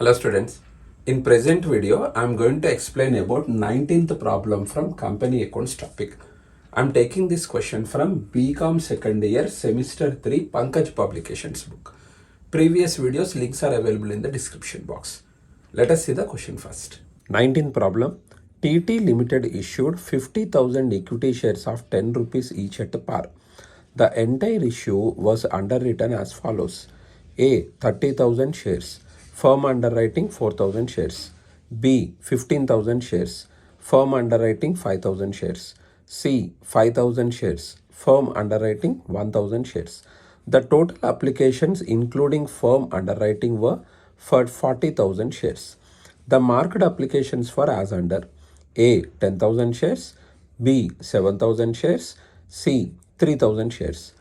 Hello students, in present video I am going to explain about 19th problem from company accounts topic. I am taking this question from BCom second year semester 3 Pankaj publications book. Previous videos links are available in the description box. Let us see the question first. 19th problem. TT Limited issued 50,000 equity shares of 10 rupees each at par. The entire issue was underwritten as follows. A. 30,000 shares. Firm underwriting 4,000 shares. B. 15,000 shares. Firm underwriting 5,000 shares. C. 5,000 shares. Firm underwriting 1,000 shares. The total applications including firm underwriting were for 40,000 shares. The marked applications for as under A. 10,000 shares. B. 7,000 shares. C. 3,000 shares.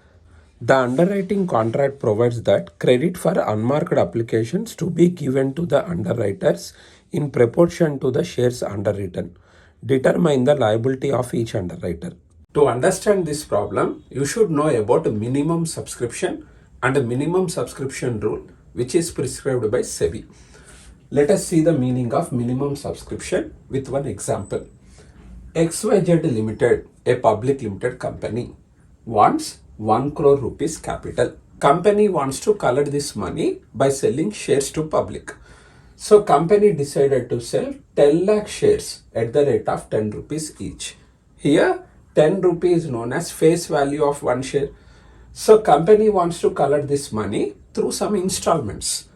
The underwriting contract provides that credit for unmarked applications to be given to the underwriters in proportion to the shares underwritten. Determine the liability of each underwriter. To understand this problem, you should know about minimum subscription and a minimum subscription rule which is prescribed by SEBI. Let us see the meaning of minimum subscription with one example. XYZ Limited, a public limited company, wants 1 crore rupees capital. Company wants to collect this money by selling shares to public. So company decided to sell 10 lakh shares at the rate of 10 rupees each. Here 10 rupees is known as face value of one share. So company wants to collect this money through some installments.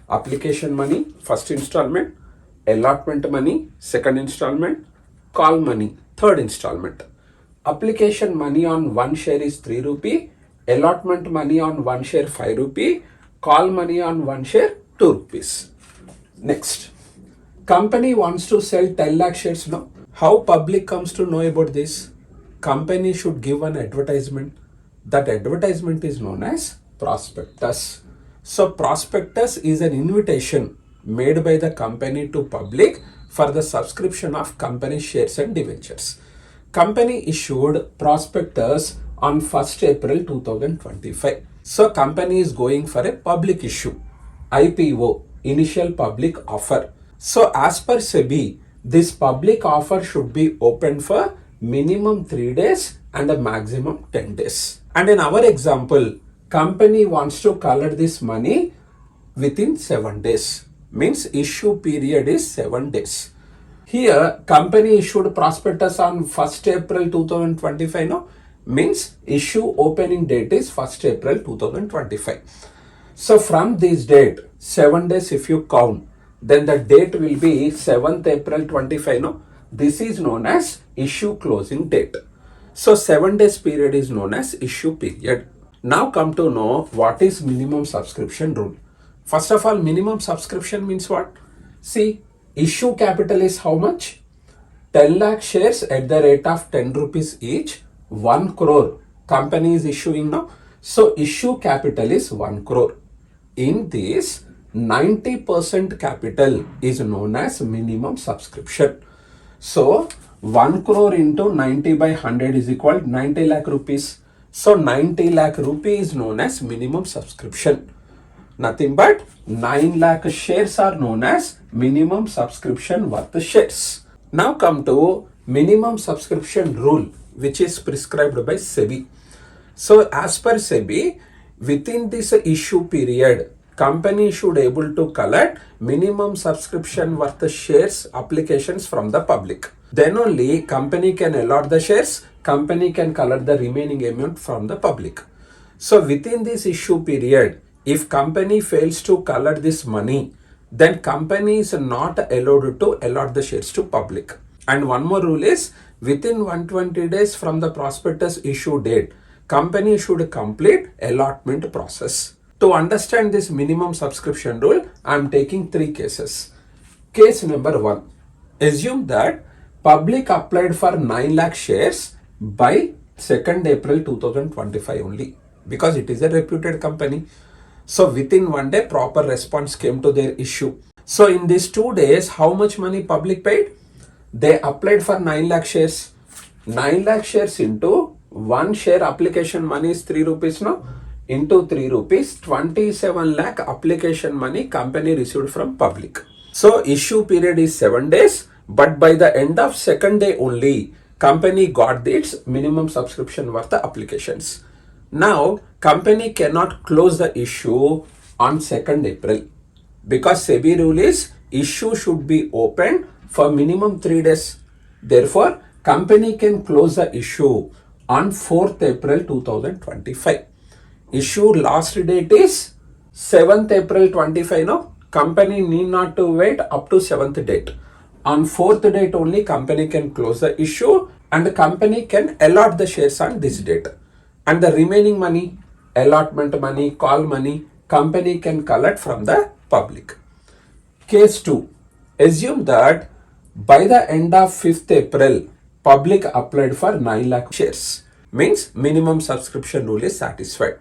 Application money, first installment, allotment money, second installment, call money, third installment. Application money on one share is 3 rupee, allotment money on one share 5 rupee, call money on one share 2 rupees. Next, company wants to sell 10 lakh shares now. How public comes to know about this? Company should give an advertisement. That advertisement is known as prospectus. So prospectus is an invitation made by the company to public for the subscription of company shares and debentures. Company issued prospectus on 1st April 2025. So company is going for a public issue, IPO, initial public offer. So as per SEBI, this public offer should be open for minimum 3 days and a maximum 10 days. And in our example, company wants to collect this money within 7 days. Means issue period is 7 days. Here, company issued prospectus on 1st April 2025, no? Means issue opening date is 1st April 2025. So from this date, 7 days if you count, then the date will be 7th April 25, no? This is known as issue closing date. So 7 days period is known as issue period. Now come to know what is minimum subscription rule. First of all, minimum subscription means what? See, issue capital is how much? 10 lakh shares at the rate of 10 rupees each, 1 crore. Company is issuing now. So issue capital is 1 crore. In this, 90% capital is known as minimum subscription. So 1 crore into 90 by 100 is equal to 90 lakh rupees. So 90 lakh rupees is known as minimum subscription. Nothing but 9 lakh shares are known as minimum subscription worth shares. Now come to minimum subscription rule which is prescribed by SEBI. So as per SEBI, within this issue period, company should able to collect minimum subscription worth shares applications from the public. Then only company can allot the shares, company can collect the remaining amount from the public. So within this issue period, if company fails to collect this money, then company is not allowed to allot the shares to public. And one more rule is, within 120 days from the prospectus issue date, company should complete allotment process. To understand this minimum subscription rule, I am taking 3 cases. Case number 1. Assume that public applied for 9 lakh shares by 2nd April 2025 only, because it is a reputed company. So within 1 day, proper response came to their issue. So in these 2 days, how much money public paid? They applied for 9 lakh shares. 9 lakh shares into 1 share application money is 3 rupees, no? into 3 rupees, 27 lakh application money company received from public. So issue period is 7 days, but by the end of second day only, company got its minimum subscription worth the applications. Now, company cannot close the issue on 2nd April because SEBI rule is issue should be opened for minimum 3 days. Therefore, company can close the issue on 4th April 2025. Issue last date is 7th April 25. No, company need not to wait up to 7th date. On 4th date only, company can close the issue and the company can allot the shares on this date. And the remaining money, allotment money, call money, company can collect from the public. Case 2. Assume that by the end of 5th April, public applied for 9 lakh shares. Means minimum subscription rule is satisfied.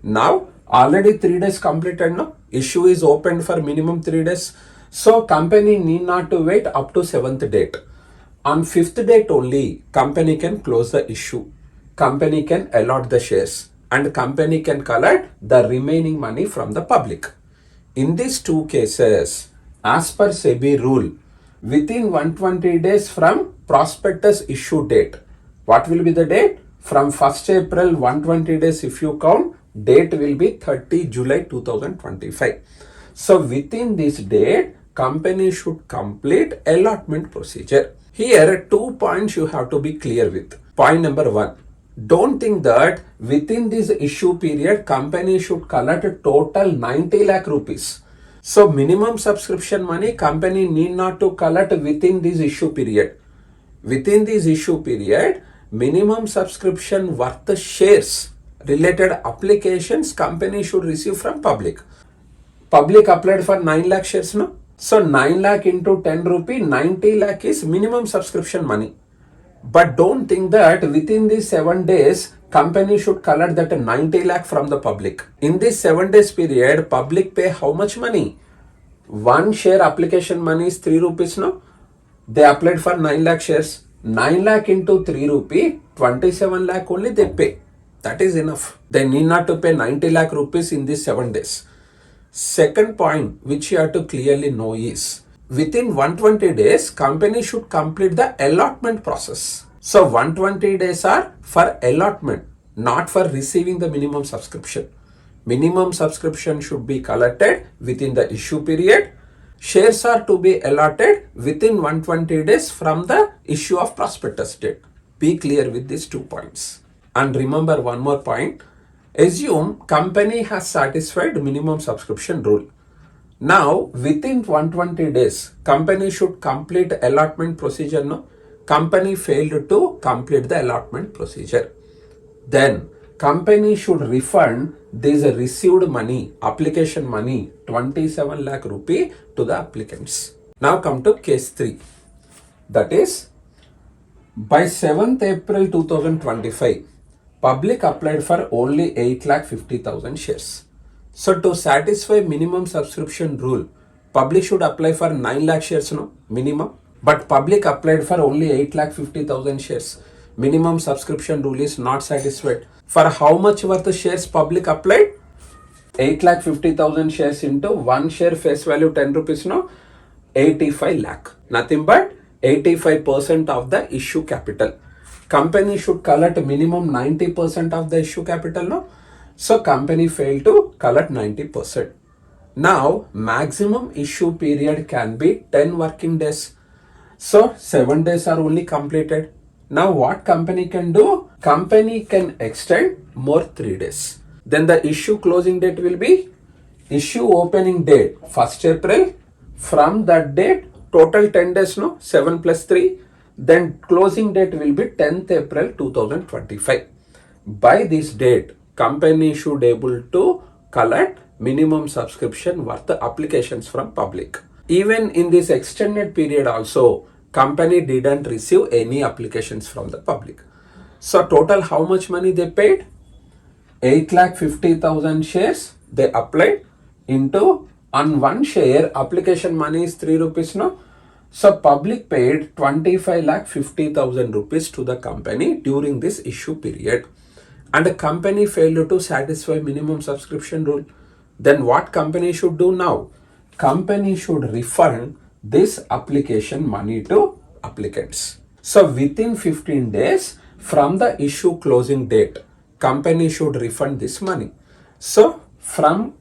Now, already 3 days completed, no? Issue is opened for minimum 3 days. So, company need not to wait up to 7th date. On 5th date only, company can close the issue. Company can allot the shares and company can collect the remaining money from the public. In these two cases, as per SEBI rule, within 120 days from prospectus issue date, what will be the date? From 1st April, 120 days if you count, date will be 30 July 2025. So within this date, company should complete allotment procedure. Here, 2 points you have to be clear with. Point number 1. Don't think that within this issue period, company should collect a total 90 lakh rupees. So minimum subscription money, company need not to collect within this issue period. Within this issue period, minimum subscription worth shares related applications company should receive from public. Public applied for 9 lakh shares, no? So 9 lakh into 10 rupee, 90 lakh is minimum subscription money. But don't think that within these 7 days, company should collect that 90 lakh from the public. In this 7 days period, public pay how much money? One share application money is 3 rupees, no? They applied for 9 lakh shares. 9 lakh into 3 rupee, 27 lakh only they pay. That is enough. They need not to pay 90 lakh rupees in these 7 days. Second point which you have to clearly know is, within 120 days, company should complete the allotment process. So 120 days are for allotment, not for receiving the minimum subscription. Minimum subscription should be collected within the issue period. Shares are to be allotted within 120 days from the issue of prospectus date. Be clear with these 2 points. And remember one more point. Assume company has satisfied minimum subscription rule. Now, within 120 days, company should complete allotment procedure, no? Company failed to complete the allotment procedure. Then, company should refund this received money, application money, 27 lakh rupee to the applicants. Now come to case 3. That is, by 7th April 2025, public applied for only 8,50,000 shares. So to satisfy minimum subscription rule, public should apply for 9 lakh shares, no? Minimum. But public applied for only 8,50,000 shares. Minimum subscription rule is not satisfied. For how much worth shares public applied? 8,50,000 shares into 1 share face value 10 rupees, no? 85 lakh. Nothing but 85% of the issue capital. Company should collect minimum 90% of the issue capital, no? So company failed to collect 90%. Now maximum issue period can be 10 working days. So 7 days are only completed. Now what company can do? Company can extend more 3 days. Then the issue closing date will be issue opening date 1st April. From that date total 10 days, no? 7 plus 3. Then closing date will be 10th April 2025. By this date, company should able to collect minimum subscription worth applications from public. Even in this extended period also, company didn't receive any applications from the public. So total how much money they paid? 8,50,000 shares they applied into, on 1 share application money is 3 rupees, no? So public paid 25,50,000 rupees to the company during this issue period. and a company failed to satisfy minimum subscription rule, then what company should do now? Company should refund this application money to applicants. So within 15 days from the issue closing date, company should refund this money. So from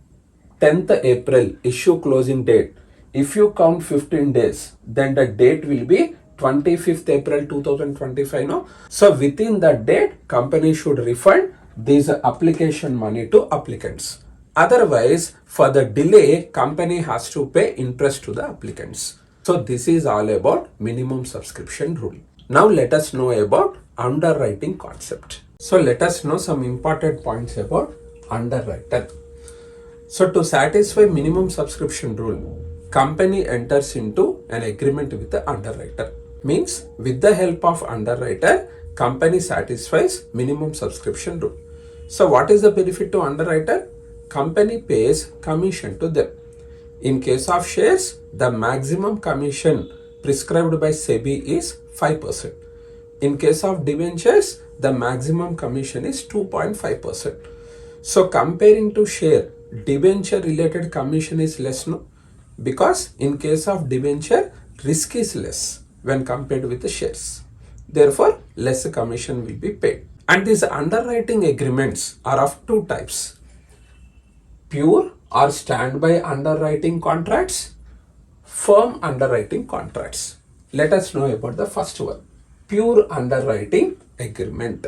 10th April issue closing date, if you count 15 days, then the date will be 25th April 2025. No? So within that date, company should refund this application money to applicants. Otherwise, for the delay, company has to pay interest to the applicants. So this is all about minimum subscription rule. Now let us know about underwriting concept. So let us know some important points about underwriter. So to satisfy minimum subscription rule, company enters into an agreement with the underwriter. Means with the help of underwriter, company satisfies minimum subscription rule. So what is the benefit to underwriter? Company pays commission to them. In case of shares, the maximum commission prescribed by SEBI is 5%. In case of debentures, the maximum commission is 2.5%. So comparing to share, debenture related commission is less, no? Because in case of debenture, risk is less when compared with the shares. Therefore, less commission will be paid. And these underwriting agreements are of two types: pure or standby underwriting contracts, firm underwriting contracts. Let us know about the first one, pure underwriting agreement.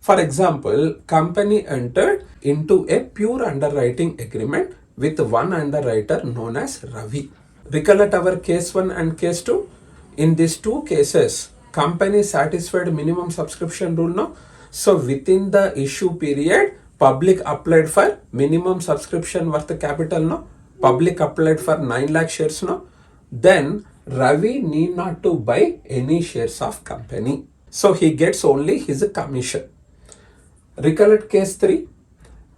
For example, company entered into a pure underwriting agreement with one underwriter known as Ravi. Recollect our case 1 and case 2. In these two cases, company satisfied minimum subscription rule, no? So within the issue period, public applied for minimum subscription worth capital, no? Public applied for 9 lakh shares, no? Then Ravi need not to buy any shares of company. So he gets only his commission. Recollect case 3.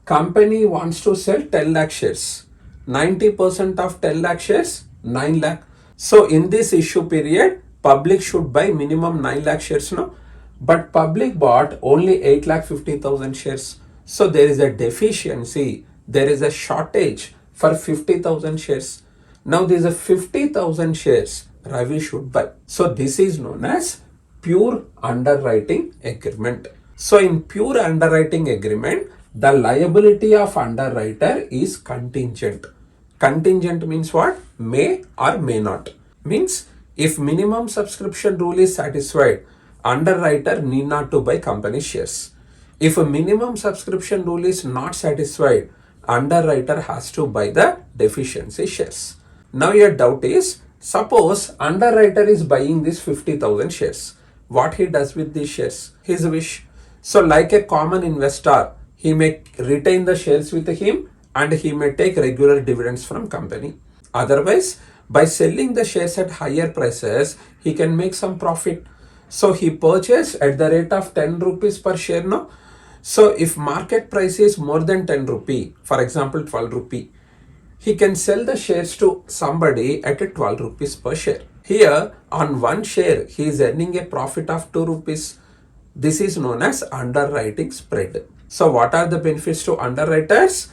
Company wants to sell 10 lakh shares. 90% of 10 lakh shares, 9 lakh. So in this issue period, public should buy minimum 9 lakh shares, no? But public bought only 8 lakh 50,000 shares. So there is a deficiency. There is a shortage for 50,000 shares. Now there is a 50,000 shares Ravi should buy. So this is known as pure underwriting agreement. So in pure underwriting agreement, the liability of underwriter is contingent. Contingent means what? May or may not. Means if minimum subscription rule is satisfied, underwriter need not to buy company shares. If a minimum subscription rule is not satisfied, underwriter has to buy the deficiency shares. Now your doubt is, suppose underwriter is buying this 50,000 shares. What he does with these shares? His wish. So like a common investor, he may retain the shares with him and he may take regular dividends from company. Otherwise, by selling the shares at higher prices, he can make some profit. So he purchased at the rate of 10 rupees per share, no? So if market price is more than 10 rupee, for example 12 rupee, he can sell the shares to somebody at 12 rupees per share. Here on one share, he is earning a profit of 2 rupees. This is known as underwriting spread. So what are the benefits to underwriters?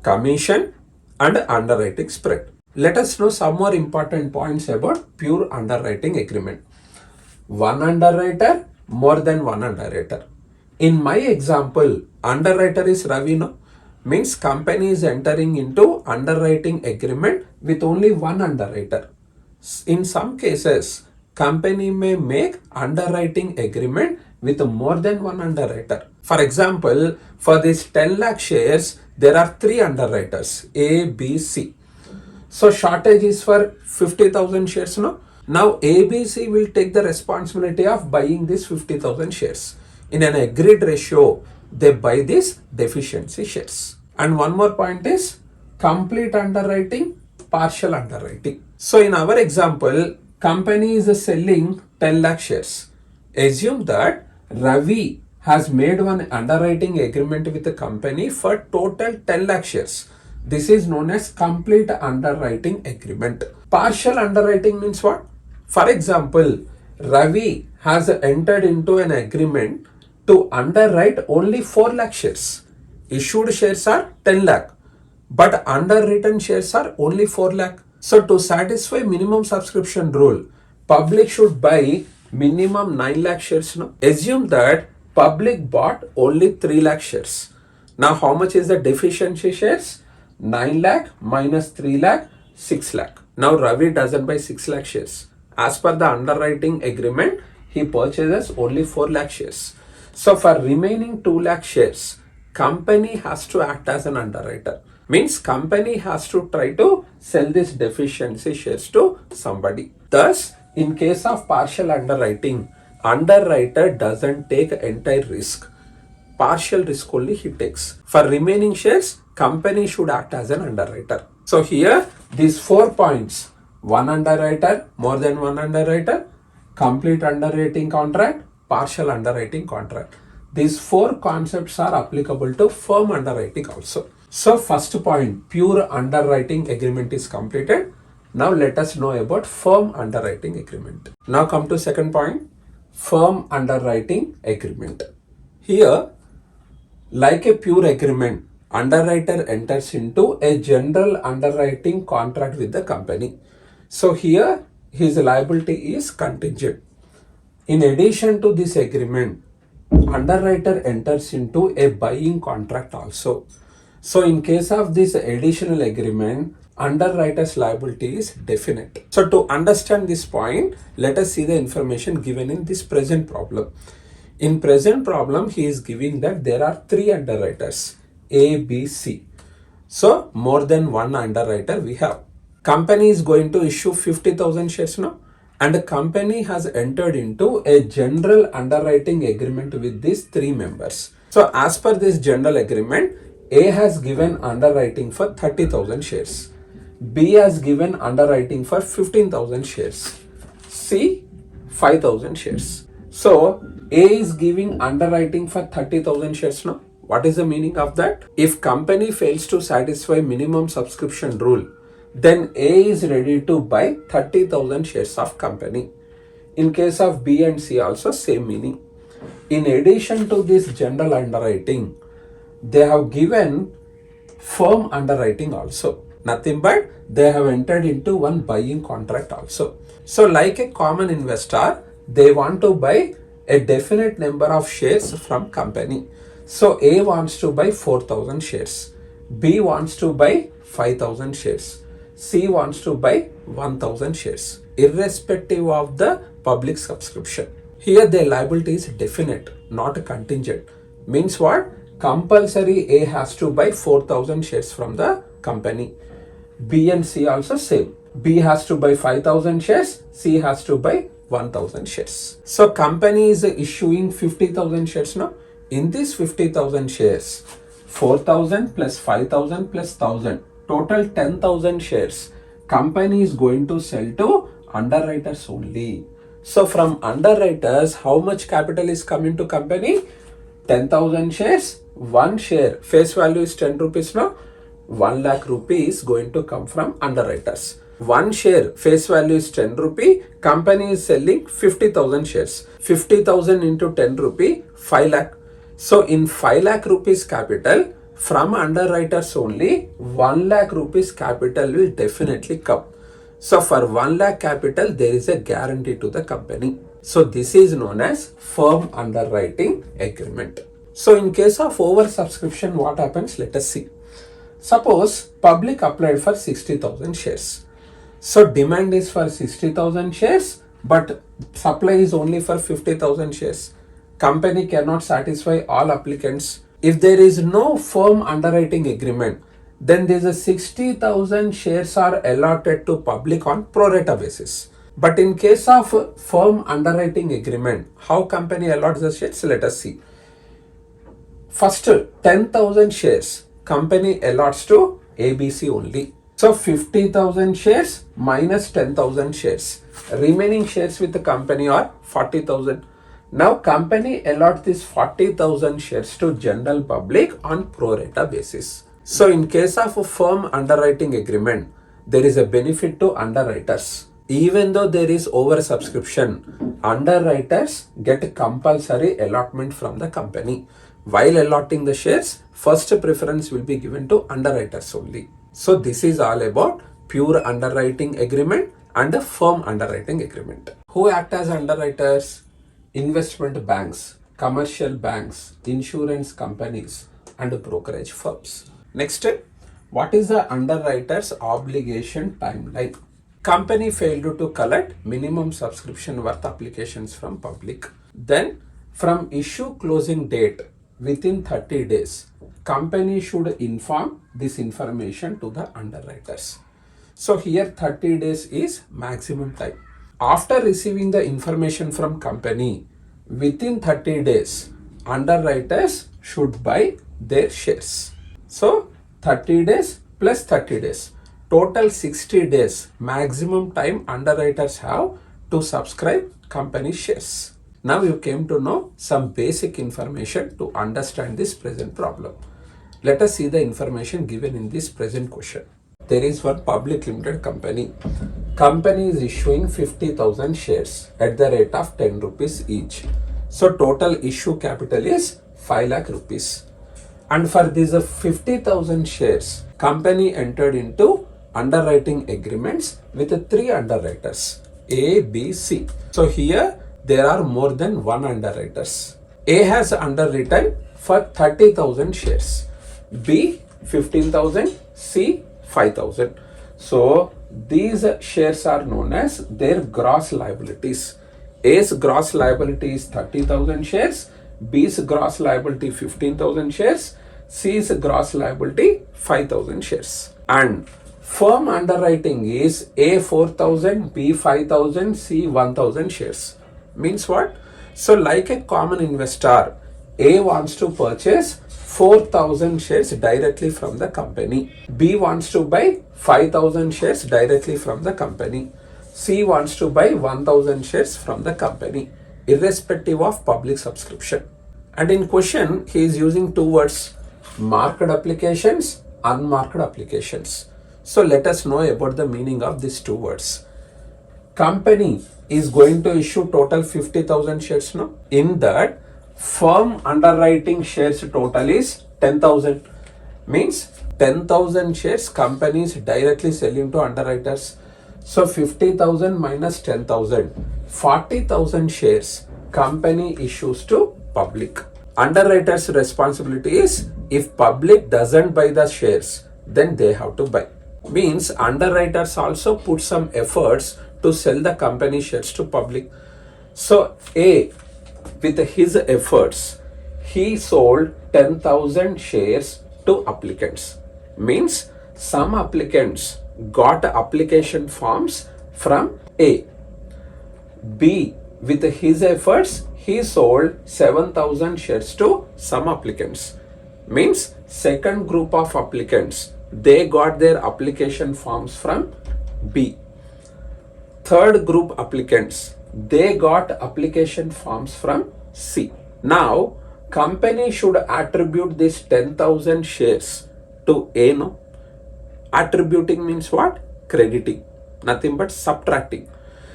Commission and underwriting spread. Let us know some more important points about pure underwriting agreement. One underwriter, more than one underwriter. In my example, underwriter is Ravi, no? Means company is entering into underwriting agreement with only one underwriter. In some cases, company may make underwriting agreement with more than one underwriter. For example, for these 10 lakh shares, there are 3 underwriters, A, B, C. So shortage is for 50,000 shares, no? Now ABC will take the responsibility of buying these 50,000 shares. In an agreed ratio, they buy these deficiency shares. And one more point is complete underwriting, partial underwriting. So in our example, company is selling 10 lakh shares. Assume that Ravi has made one underwriting agreement with the company for total 10 lakh shares. This is known as complete underwriting agreement. Partial underwriting means what? For example, Ravi has entered into an agreement to underwrite only 4 lakh shares. Issued shares are 10 lakh, but underwritten shares are only 4 lakh. So to satisfy minimum subscription rule, public should buy minimum 9 lakh shares now. Assume that public bought only 3 lakh shares. Now how much is the deficiency shares? 9 lakh minus 3 lakh, 6 lakh. Now Ravi doesn't buy 6 lakh shares. As per the underwriting agreement, he purchases only 4 lakh shares. So for remaining 2 lakh shares, company has to act as an underwriter. Means company has to try to sell this deficiency shares to somebody. Thus, in case of partial underwriting, underwriter doesn't take entire risk. Partial risk only he takes. For remaining shares, company should act as an underwriter. So here, these 4 points, one underwriter, more than one underwriter, complete underwriting contract, partial underwriting contract. These 4 concepts are applicable to firm underwriting also. So first point, pure underwriting agreement is completed. Now let us know about firm underwriting agreement. Now come to second point, firm underwriting agreement. Here, like a pure agreement, underwriter enters into a general underwriting contract with the company. So here, his liability is contingent. In addition to this agreement, underwriter enters into a buying contract also. So in case of this additional agreement, underwriter's liability is definite. So to understand this point, let us see the information given in this present problem. In present problem, he is giving that there are 3 underwriters, A, B, C. So more than one underwriter we have. Company is going to issue 50,000 shares now, and the company has entered into a general underwriting agreement with these 3 members. So as per this general agreement, A has given underwriting for 30,000 shares. B has given underwriting for 15,000 shares. C, 5,000 shares. So A is giving underwriting for 30,000 shares now. What is the meaning of that? If company fails to satisfy minimum subscription rule, then A is ready to buy 30,000 shares of company. In case of B and C also same meaning. In addition to this general underwriting, they have given firm underwriting also. Nothing but they have entered into one buying contract also. So like a common investor, they want to buy a definite number of shares from company. So A wants to buy 4,000 shares. B wants to buy 5,000 shares. C wants to buy 1,000 shares, irrespective of the public subscription. Here the liability is definite, not contingent. Means what? Compulsory A has to buy 4,000 shares from the company. B and C also same. B has to buy 5,000 shares, C has to buy 1,000 shares. So company is issuing 50,000 shares now. In these 50,000 shares, 4,000 plus 5,000 plus 1,000, total 10,000 shares, company is going to sell to underwriters only. So from underwriters, how much capital is coming to company? 10,000 shares, 1 share, face value is 10 rupees now. 1 lakh rupees going to come from underwriters. 1 share, face value is 10 rupee. Company is selling 50,000 shares. 50,000 into 10 rupee, 5 lakh. So in 5 lakh rupees capital, from underwriters only, 1 lakh rupees capital will definitely come. So for 1 lakh capital, there is a guarantee to the company. So this is known as firm underwriting agreement. So in case of oversubscription, what happens? Let us see. Suppose public applied for 60,000 shares. So demand is for 60,000 shares, but supply is only for 50,000 shares. Company cannot satisfy all applicants. If there is no firm underwriting agreement, then there is a 60,000 shares are allotted to public on pro rata basis. But in case of firm underwriting agreement, how company allots the shares? Let us see. First, 10,000 shares company allots to ABC only. So 50,000 shares minus 10,000 shares. Remaining shares with the company are 40,000. Now company allots this 40,000 shares to general public on pro rata basis. So in case of a firm underwriting agreement, there is a benefit to underwriters. Even though there is oversubscription, underwriters get compulsory allotment from the company. While allotting the shares, first preference will be given to underwriters only. So this is all about pure underwriting agreement and a firm underwriting agreement. Who act as underwriters? Investment banks, commercial banks, insurance companies, and brokerage firms. Next, what is the underwriter's obligation timeline? Company failed to collect minimum subscription worth applications from public. Then, from issue closing date within 30 days, company should inform this information to the underwriters. So here 30 days is maximum time. After receiving the information from company, within 30 days, underwriters should buy their shares. So 30 days plus 30 days. Total 60 days maximum time underwriters have to subscribe company shares. Now you came to know some basic information to understand this present problem. Let us see the information given in this present question. There is one public limited company. Company is issuing 50,000 shares at the rate of 10 rupees each. So total issue capital is 5 lakh rupees. And for these 50,000 shares, company entered into underwriting agreements with 3 underwriters, A, B, C. So here there are more than 1 underwriters. A has underwritten for 30,000 shares, B 15,000, C 5,000. So these shares are known as their gross liabilities. A's gross liability is 30,000 shares, B's gross liability 15,000 shares, C's gross liability 5,000 shares. And firm underwriting is A 4,000, B 5,000, C 1,000 shares. Means what? So like a common investor, A wants to purchase 4,000 shares directly from the company. B wants to buy 5,000 shares directly from the company. C wants to buy 1,000 shares from the company, irrespective of public subscription. And in question, he is using 2 words, marked applications, unmarked applications. So let us know about the meaning of these 2 words. Company is going to issue total 50,000 shares now. In that, firm underwriting shares total is 10,000. Means 10,000 shares company is directly selling to underwriters. So 50,000 minus 10,000, 40,000 shares company issues to public. Underwriter's responsibility is if public doesn't buy the shares, then they have to buy. Means underwriters also put some efforts to sell the company shares to public. So A, with his efforts, he sold 10,000 shares to applicants. Means some applicants got application forms from A. B, with his efforts, he sold 7,000 shares to some applicants. Means second group of applicants, they got their application forms from B. Third group applicants, they got application forms from C. Now, company should attribute this 10,000 shares to A, no? Attributing means what? Crediting. Nothing but subtracting.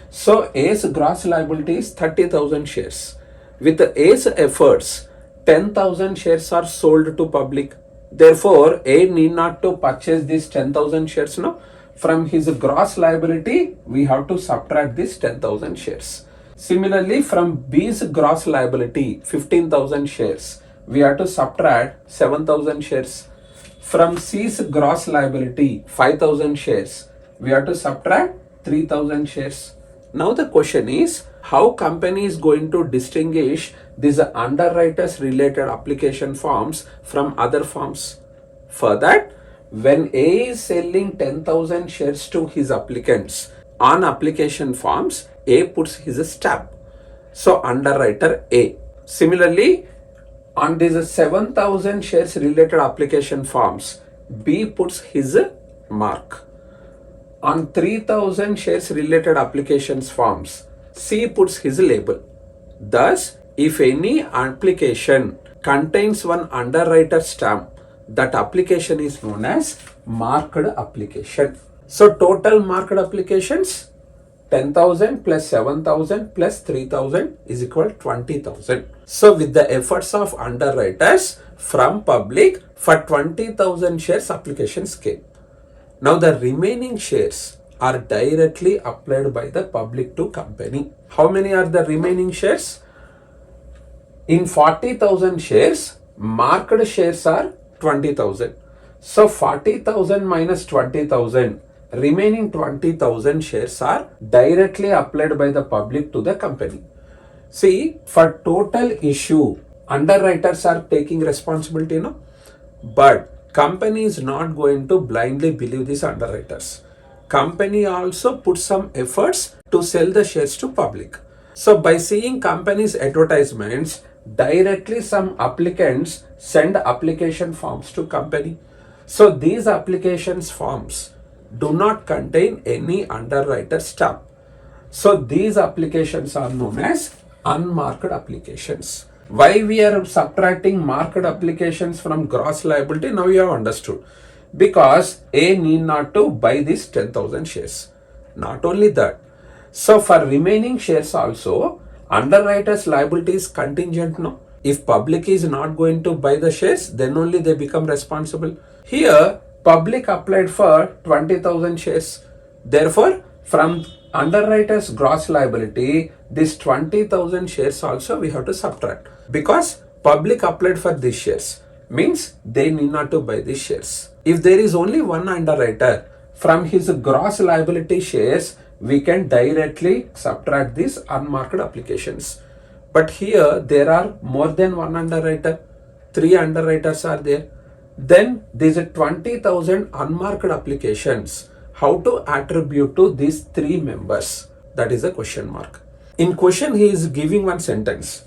So, A's gross liability is 30,000 shares. With A's efforts, 10,000 shares are sold to public. Therefore, A need not to purchase these 10,000 shares, no? From his gross liability, we have to subtract this 10,000 shares. Similarly, from B's gross liability, 15,000 shares, we have to subtract 7,000 shares. From C's gross liability, 5,000 shares, we have to subtract 3,000 shares. Now the question is, how company is going to distinguish these underwriters related application forms from other forms? For that, when A is selling 10,000 shares to his applicants, on application forms, A puts his stamp. So underwriter A. Similarly, on these 7,000 shares related application forms, B puts his mark. On 3,000 shares related applications forms, C puts his label. Thus, if any application contains one underwriter stamp, that application is known as marked application. So total marked applications 10,000 plus 7,000 plus 3,000 is equal to 20,000. So with the efforts of underwriters from public for 20,000 shares applications came. Now the remaining shares are directly applied by the public to company. How many are the remaining shares? In 40,000 shares, marked shares are 20,000. So 40,000 minus 20,000, remaining 20,000 shares are directly applied by the public to the company. See, for total issue, underwriters are taking responsibility, no? But company is not going to blindly believe these underwriters. Company also put some efforts to sell the shares to public. So by seeing companies' advertisements, directly some applicants send application forms to company. So these applications forms do not contain any underwriter stamp. So these applications are known as unmarked applications. Why we are subtracting marked applications from gross liability? Now you have understood. Because A need not to buy these 10,000 shares. Not only that. So for remaining shares also, underwriter's liability is contingent, no? If public is not going to buy the shares, then only they become responsible. Here, public applied for 20,000 shares. Therefore, from underwriter's gross liability, this 20,000 shares also we have to subtract. Because public applied for these shares, means they need not to buy these shares. If there is only one underwriter, from his gross liability shares, we can directly subtract these unmarked applications. But here there are more than one underwriter, 3 underwriters are there. Then these 20,000 unmarked applications, how to attribute to these 3 members? That is a question mark. In question he is giving one sentence.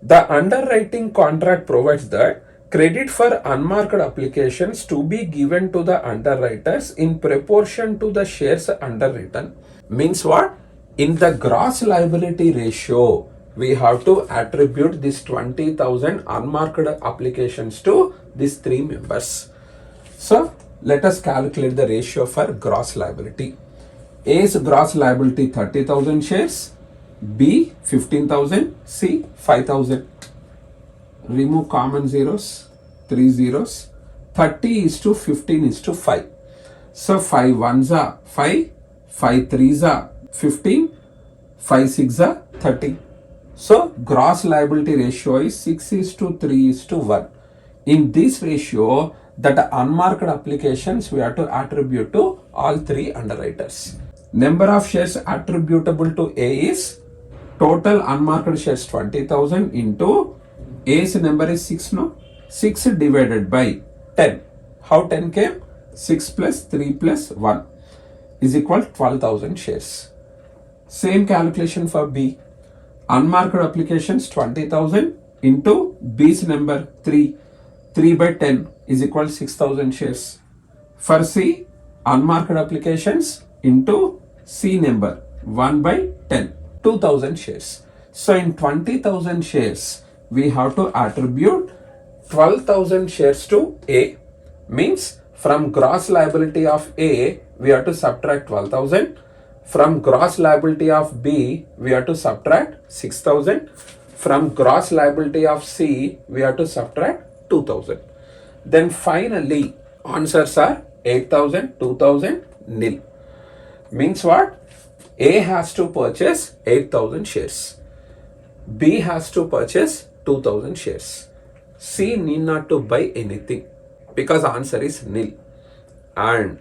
The underwriting contract provides that credit for unmarked applications to be given to the underwriters in proportion to the shares underwritten. Means what? In the gross liability ratio, we have to attribute this 20,000 unmarked applications to these 3 members. So let us calculate the ratio for gross liability. A's gross liability 30,000 shares, B 15,000, C 5,000. Remove common zeros, 3 zeros. 30 is to 15 is to 5. So 5 ones are 5, 5 threes are 15, 5 6 are 30. So gross liability ratio is 6 is to 3 is to 1. In this ratio, that unmarked applications we have to attribute to all 3 underwriters. Number of shares attributable to A is total unmarked shares 20,000 into A's number is 6, no? 6 divided by 10. How 10 came? 6 plus 3 plus 1 is equal to 12,000 shares. Same calculation for B. Unmarked applications 20,000 into B's number 3. 3 by 10 is equal to 6,000 shares. For C, unmarked applications into C number 1 by 10, 2,000 shares. So in 20,000 shares, we have to attribute 12,000 shares to A. Means from gross liability of A, we have to subtract 12,000. From gross liability of B, we have to subtract 6,000. From gross liability of C, we have to subtract 2,000. Then finally, answers are 8,000, 2,000, nil. Means what? A has to purchase 8,000 shares. B has to purchase 2,000 shares. C need not to buy anything because answer is nil. And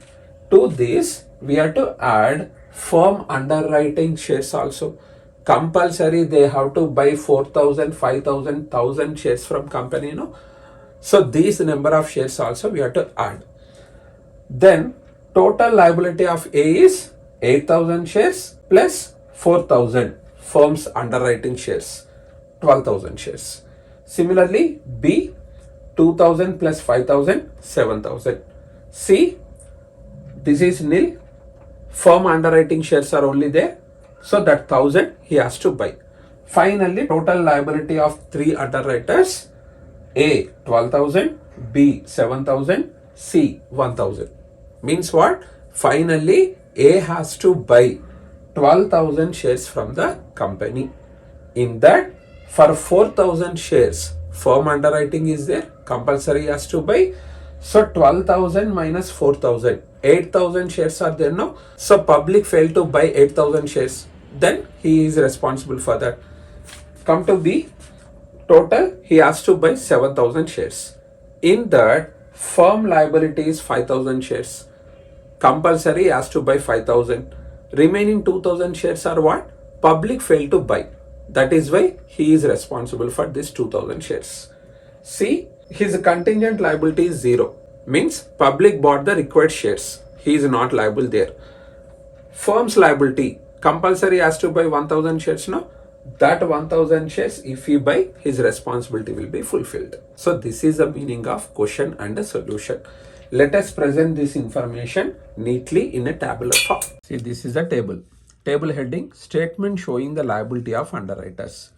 to this, we have to add firm underwriting shares also. Compulsory they have to buy 4,000, 5,000, 1,000 shares from company, no? So these number of shares also we have to add. Then total liability of A is 8,000 shares plus 4,000 firm's underwriting shares, 12,000 shares. Similarly, B 2,000 plus 5,000, 7,000. C, this is nil. Firm underwriting shares are only there. So that 1,000 he has to buy. Finally, total liability of 3 underwriters. A 12,000, B 7,000, C 1,000. Means what? Finally, A has to buy 12,000 shares from the company. In that, for 4,000 shares, firm underwriting is there, compulsory has to buy. So 12,000 minus 4,000, 8,000 shares are there now. So public failed to buy 8,000 shares, then he is responsible for that. Come to B, total he has to buy 7,000 shares. In that, firm liability is 5,000 shares, compulsory has to buy 5,000. Remaining 2,000 shares are what? Public failed to buy. That is why he is responsible for this 2,000 shares. See, his contingent liability is 0. Means public bought the required shares. He is not liable there. Firm's liability, compulsory has to buy 1,000 shares now. That 1,000 shares, if he buy, his responsibility will be fulfilled. So this is the meaning of question and a solution. Let us present this information neatly in a tabular form. See, this is a table. Table heading, statement showing the liability of underwriters.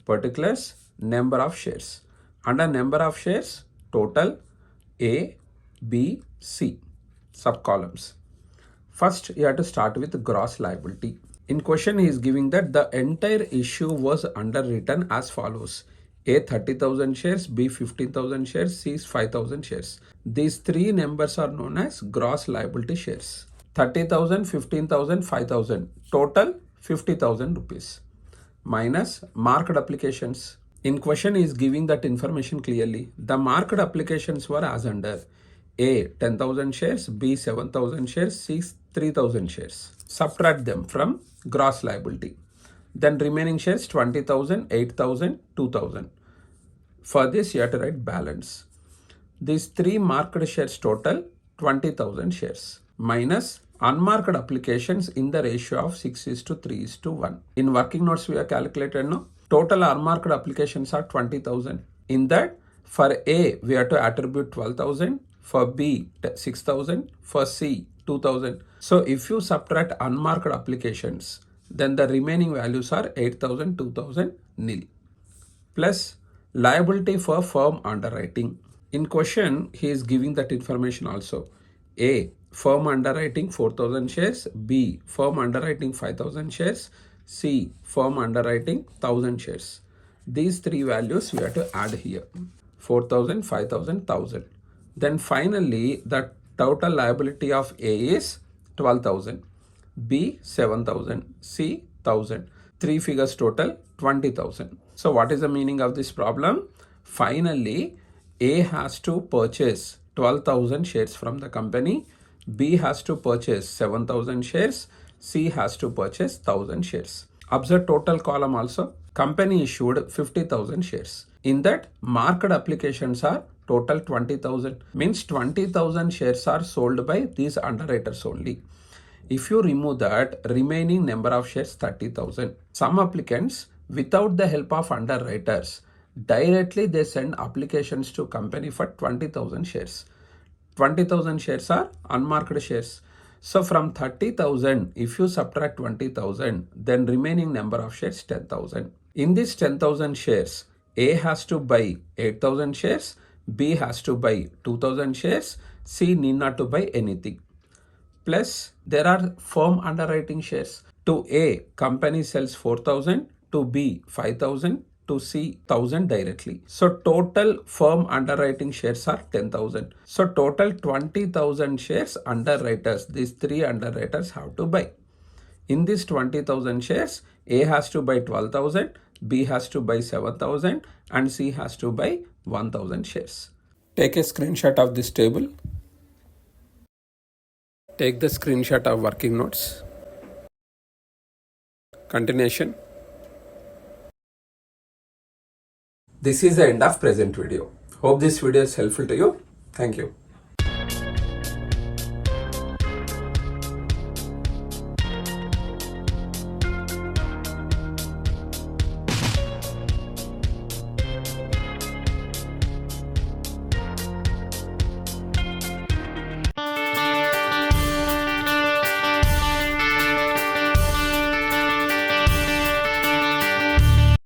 Particulars, number of shares. Under number of shares, total, A, B, C. Subcolumns. First, you have to start with gross liability. In question, he is giving that the entire issue was underwritten as follows. A 30,000 shares, B 15,000 shares, C 5,000 shares. These three numbers are known as gross liability shares. 30,000, 15,000, 5,000. Total 50,000 rupees. Minus marked applications. In question, he is giving that information clearly. The marked applications were as under. A 10,000 shares, B 7,000 shares, C 3,000 shares. Subtract them from gross liability. Then remaining shares 20,000, 8,000, 2,000. For this you have to write balance. These three marked shares total 20,000 shares minus unmarked applications in the ratio of 6:3:1. In working notes we have calculated no. Total unmarked applications are 20,000. In that, for A we have to attribute 12,000, for B 6,000, for C 2,000. So if you subtract unmarked applications, then the remaining values are 8,000, 2,000, nil. Plus liability for firm underwriting. In question, he is giving that information also. A, firm underwriting 4,000 shares. B, firm underwriting 5,000 shares. C, firm underwriting 1,000 shares. These three values we have to add here. 4,000, 5,000, 1,000. Then finally, the total liability of A is 12,000. B 7,000, C 1,000. Three figures total 20,000. So what is the meaning of this problem? Finally, A has to purchase 12,000 shares from the company. B has to purchase 7,000 shares. C has to purchase 1,000 shares. Observe total column also. Company issued 50,000 shares. In that, marked applications are total 20,000. Means 20,000 shares are sold by these underwriters only. If you remove that, remaining number of shares 30,000. Some applicants, without the help of underwriters, directly they send applications to company for 20,000 shares. 20,000 shares are unmarked shares. So from 30,000, if you subtract 20,000, then remaining number of shares 10,000. In this 10,000 shares, A has to buy 8,000 shares, B has to buy 2,000 shares, C need not to buy anything. Plus, there are firm underwriting shares. To A, company sells 4,000, to B, 5,000, to C, 1,000 directly. So total firm underwriting shares are 10,000. So total 20,000 shares underwriters, these three underwriters have to buy. In this 20,000 shares, A has to buy 12,000, B has to buy 7,000, and C has to buy 1,000 shares. Take a screenshot of this table. Take the screenshot of working notes. Continuation. This is the end of present video. Hope this video is helpful to you. Thank you.